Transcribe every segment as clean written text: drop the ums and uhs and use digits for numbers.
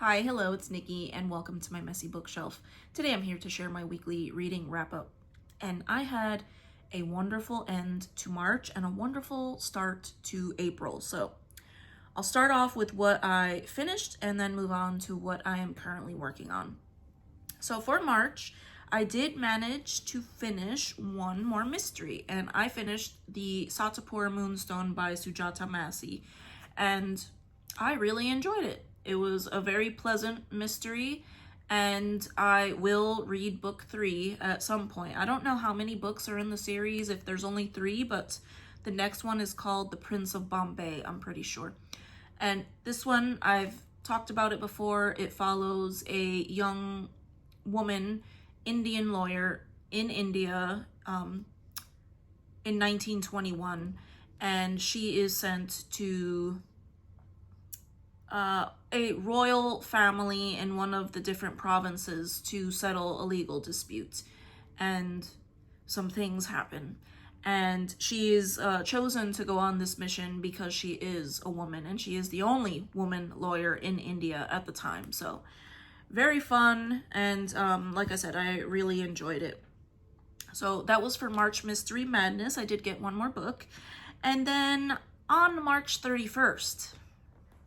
Hi, hello, it's Nikki, and welcome to my messy bookshelf. Today I'm here to share my weekly reading wrap-up. And I had a wonderful end to March and a wonderful start to April. So I'll start off with what I finished and then move on to what I am currently working on. So for March, I did manage to finish one more mystery, and I finished the Satapur Moonstone by Sujata Massey, and I really enjoyed it. It was a very pleasant mystery, and I will read book 3 at some point. I don't know how many books are in the series, if there's only 3, but the next one is called The Prince of Bombay, I'm pretty sure. And this one, I've talked about it before. It follows a young woman, Indian lawyer in India in 1921, and she is sent to a royal family in one of the different provinces to settle a legal dispute, and some things happen. And she is chosen to go on this mission because she is a woman, and she is the only woman lawyer in India at the time. So very fun, and like I said, I really enjoyed it. So that was for March Mystery Madness. I did get one more book. And then on March 31st,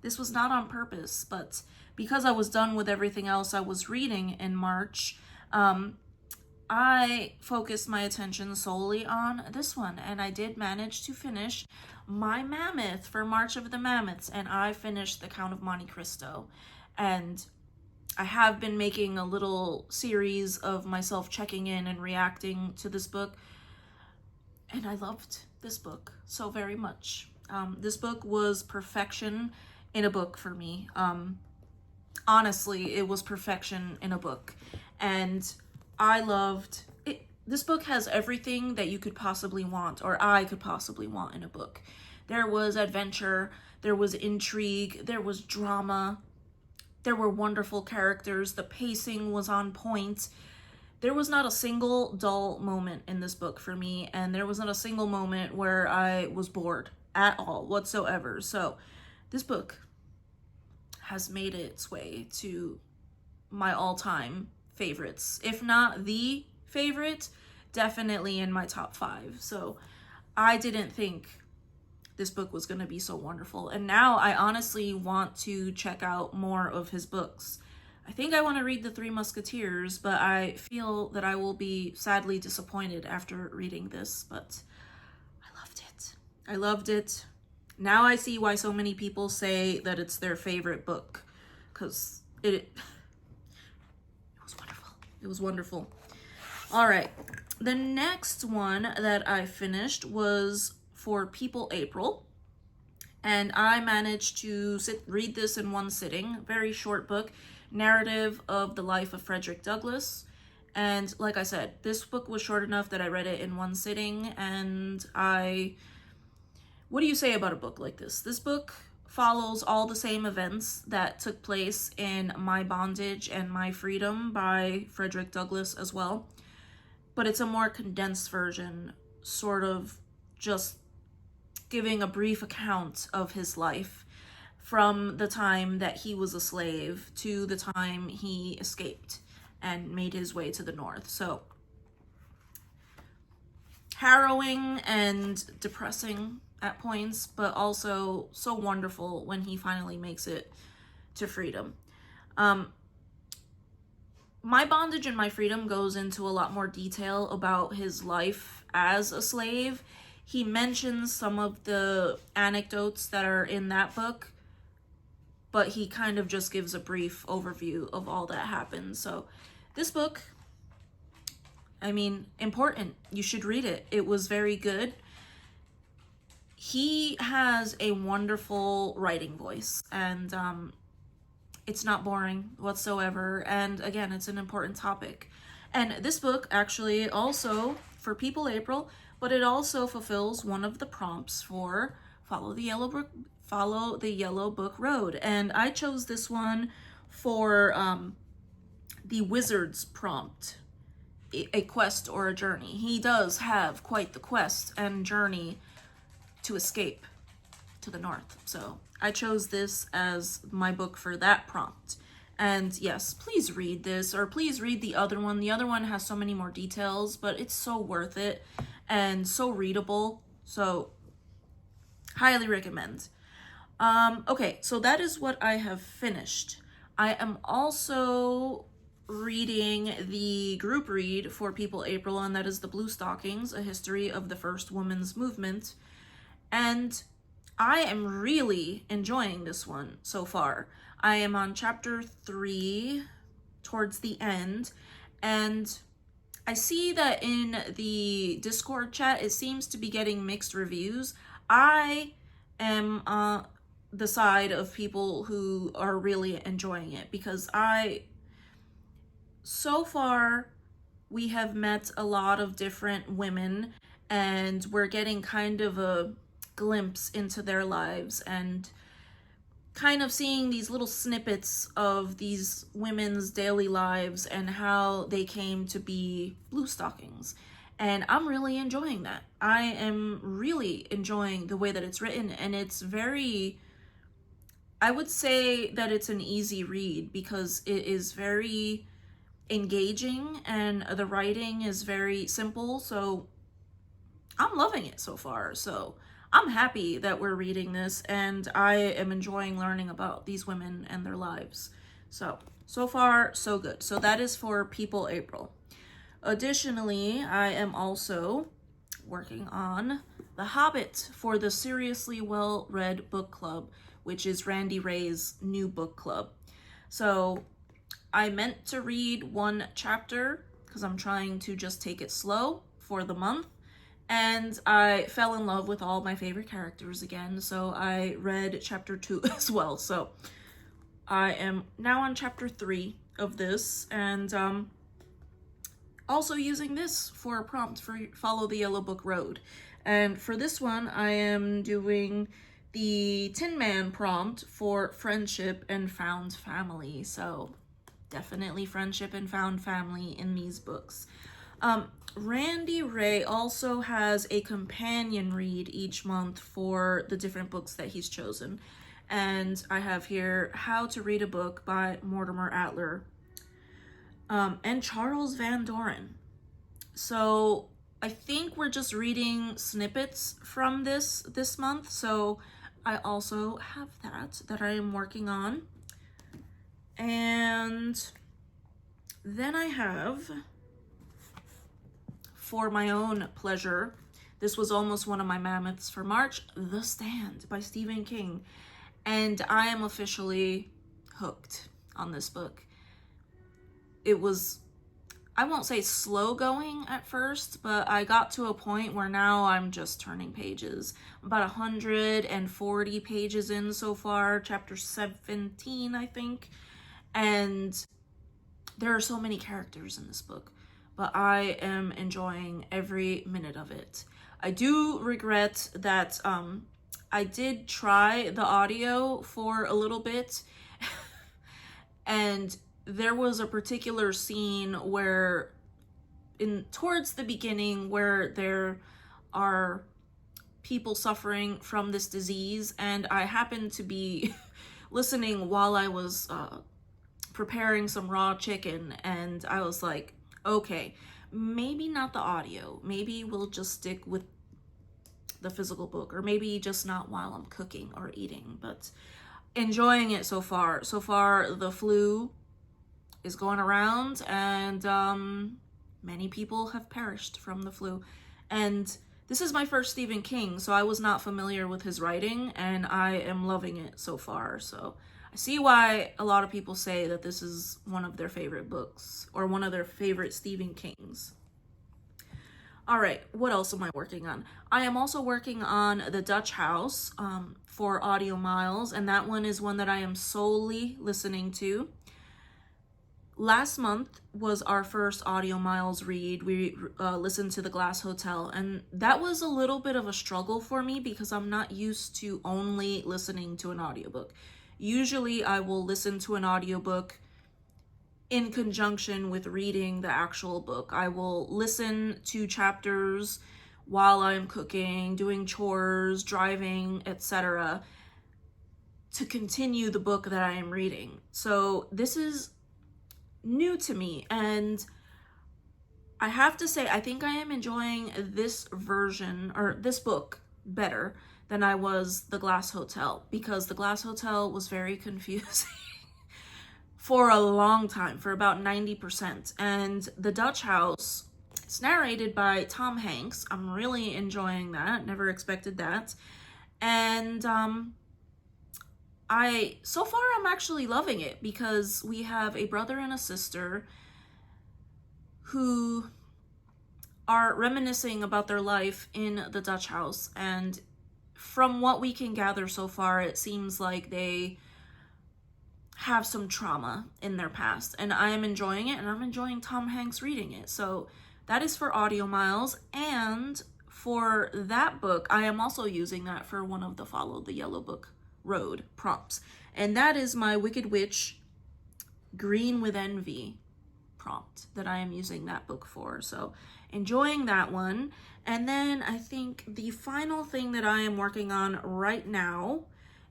this was not on purpose, but because I was done with everything else I was reading in March, I focused my attention solely on this one, and I did manage to finish my mammoth for March of the Mammoths, and I finished The Count of Monte Cristo. And I have been making a little series of myself checking in and reacting to this book, and I loved this book so very much. This book was perfection in a book for me. Honestly, it was perfection in a book, and I loved it. This book has everything that you could possibly want, or I could possibly want in a book. There was adventure, there was intrigue, there was drama, there were wonderful characters, the pacing was on point. There was not a single dull moment in this book for me, and there was not a single moment where I was bored at all whatsoever. So this book has made its way to my all-time favorites. If not the favorite, definitely in my top 5. So I didn't think this book was going to be so wonderful. And now I honestly want to check out more of his books. I think I want to read The Three Musketeers, but I feel that I will be sadly disappointed after reading this. But I loved it. I loved it. Now I see why so many people say that it's their favorite book, because it was wonderful. It was wonderful. All right. The next one that I finished was For People April, and I managed to read this in one sitting. Very short book, narrative of the life of Frederick Douglass. And like I said, this book was short enough that I read it in one sitting, and what do you say about a book like this? This book follows all the same events that took place in My Bondage and My Freedom by Frederick Douglass as well, but it's a more condensed version, sort of just giving a brief account of his life from the time that he was a slave to the time he escaped and made his way to the North. So harrowing and depressing at points, but also so wonderful when he finally makes it to freedom. My Bondage and My Freedom goes into a lot more detail about his life as a slave. He mentions some of the anecdotes that are in that book, but he kind of just gives a brief overview of all that happened. So this book, I mean, important. You should read it. It was very good. He has a wonderful writing voice, and it's not boring whatsoever. And again, it's an important topic. And this book actually also, For People April, but it also fulfills one of the prompts for Follow the Yellow Book Road. And I chose this one for the Wizard's prompt, a quest or a journey. He does have quite the quest and journey to escape to the North. So I chose this as my book for that prompt. And yes, please read this, or please read the other one. The other one has so many more details, but it's so worth it and so readable. So highly recommend. Okay, so that is what I have finished. I am also reading the group read for People April, and that is the Bluestockings, A History of the First Women's Movement. And I am really enjoying this one so far. I am on chapter 3 towards the end, and I see that in the Discord chat, it seems to be getting mixed reviews. I am the side of people who are really enjoying it, because so far we have met a lot of different women, and we're getting kind of a glimpse into their lives and kind of seeing these little snippets of these women's daily lives and how they came to be Bluestockings. And I'm really enjoying that. I am really enjoying the way that it's written, and it's very, I would say that it's an easy read because it is very engaging and the writing is very simple. So I'm loving it so far. So I'm happy that we're reading this, and I am enjoying learning about these women and their lives. So far, so good. So that is for People April. Additionally, I am also working on The Hobbit for the Seriously Well-Read Book Club, which is Randy Ray's new book club. So I meant to read one chapter because I'm trying to just take it slow for the month. And I fell in love with all my favorite characters again, so I read chapter 2 as well. So I am now on chapter 3 of this, and also using this for a prompt for Follow the Yellow Book Road. And for this one, I am doing the Tin Man prompt for friendship and found family. So definitely friendship and found family in these books. Randy Ray also has a companion read each month for the different books that he's chosen. And I have here How to Read a Book by Mortimer Adler and Charles Van Doren. So I think we're just reading snippets from this month. So I also have that I am working on. And then I have, for my own pleasure, this was almost one of my mammoths for March, The Stand by Stephen King. And I am officially hooked on this book. It was, I won't say slow going at first, but I got to a point where now I'm just turning pages. I'm about 140 pages in so far, chapter 17, I think. And there are so many characters in this book, but I am enjoying every minute of it. I do regret that I did try the audio for a little bit, and there was a particular scene where towards the beginning where there are people suffering from this disease, and I happened to be listening while I was preparing some raw chicken, and I was like, okay, maybe not the audio. Maybe we'll just stick with the physical book, or maybe just not while I'm cooking or eating, but enjoying it so far. So far, the flu is going around, and many people have perished from the flu. And this is my first Stephen King, so I was not familiar with his writing, and I am loving it so far. So I see why a lot of people say that this is one of their favorite books, or one of their favorite Stephen Kings. All right, what else am I working on? I am also working on The Dutch House for Audio Miles, and that one is one that I am solely listening to. Last month was our first Audio Miles read. We listened to The Glass Hotel, and that was a little bit of a struggle for me because I'm not used to only listening to an audiobook. Usually I will listen to an audiobook in conjunction with reading the actual book. I will listen to chapters while I'm cooking, doing chores, driving, etc., to continue the book that I am reading. So this is new to me, and I have to say, I think I am enjoying this version, or this book, better than I was The Glass Hotel, because The Glass Hotel was very confusing for a long time, for about 90%. And The Dutch House, it's narrated by Tom Hanks. I'm really enjoying that. Never expected that. And so far I'm actually loving it, because we have a brother and a sister who are reminiscing about their life in the Dutch house. And from what we can gather so far, it seems like they have some trauma in their past. And I am enjoying it, and I'm enjoying Tom Hanks reading it. So that is for Audio Miles. And for that book, I am also using that for one of the Follow the Yellow Book Road prompts. And that is my Wicked Witch Green with Envy prompt that I am using that book for. So enjoying that one. And then I think the final thing that I am working on right now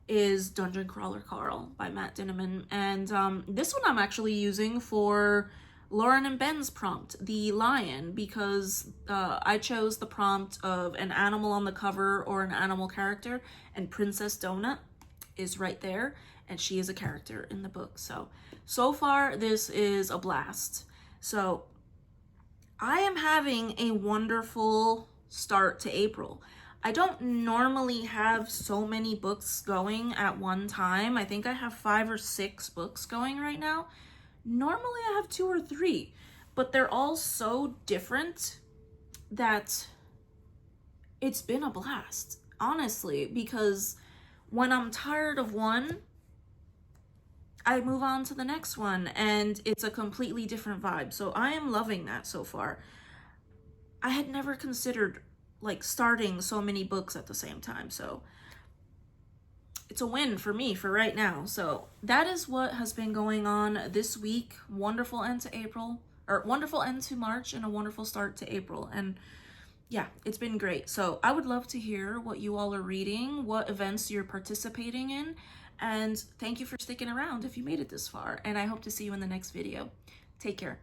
is Dungeon Crawler Carl by Matt Dinniman. And this one I'm actually using for Lauren and Ben's prompt, the lion, because I chose the prompt of an animal on the cover or an animal character, and Princess Donut is right there, and she is a character in the book. So far this is a blast. So I am having a wonderful start to April. I don't normally have so many books going at one time. I think I have 5 or 6 books going right now. Normally I have 2 or 3, but they're all so different that it's been a blast, honestly, because when I'm tired of one, I move on to the next one, and it's a completely different vibe. So I am loving that so far. I had never considered like starting so many books at the same time, so it's a win for me for right now. So that is what has been going on this week. Wonderful end to April, or wonderful end to March, and a wonderful start to April. And yeah, it's been great. So I would love to hear what you all are reading, what events you're participating in, and thank you for sticking around if you made it this far. And I hope to see you in the next video. Take care.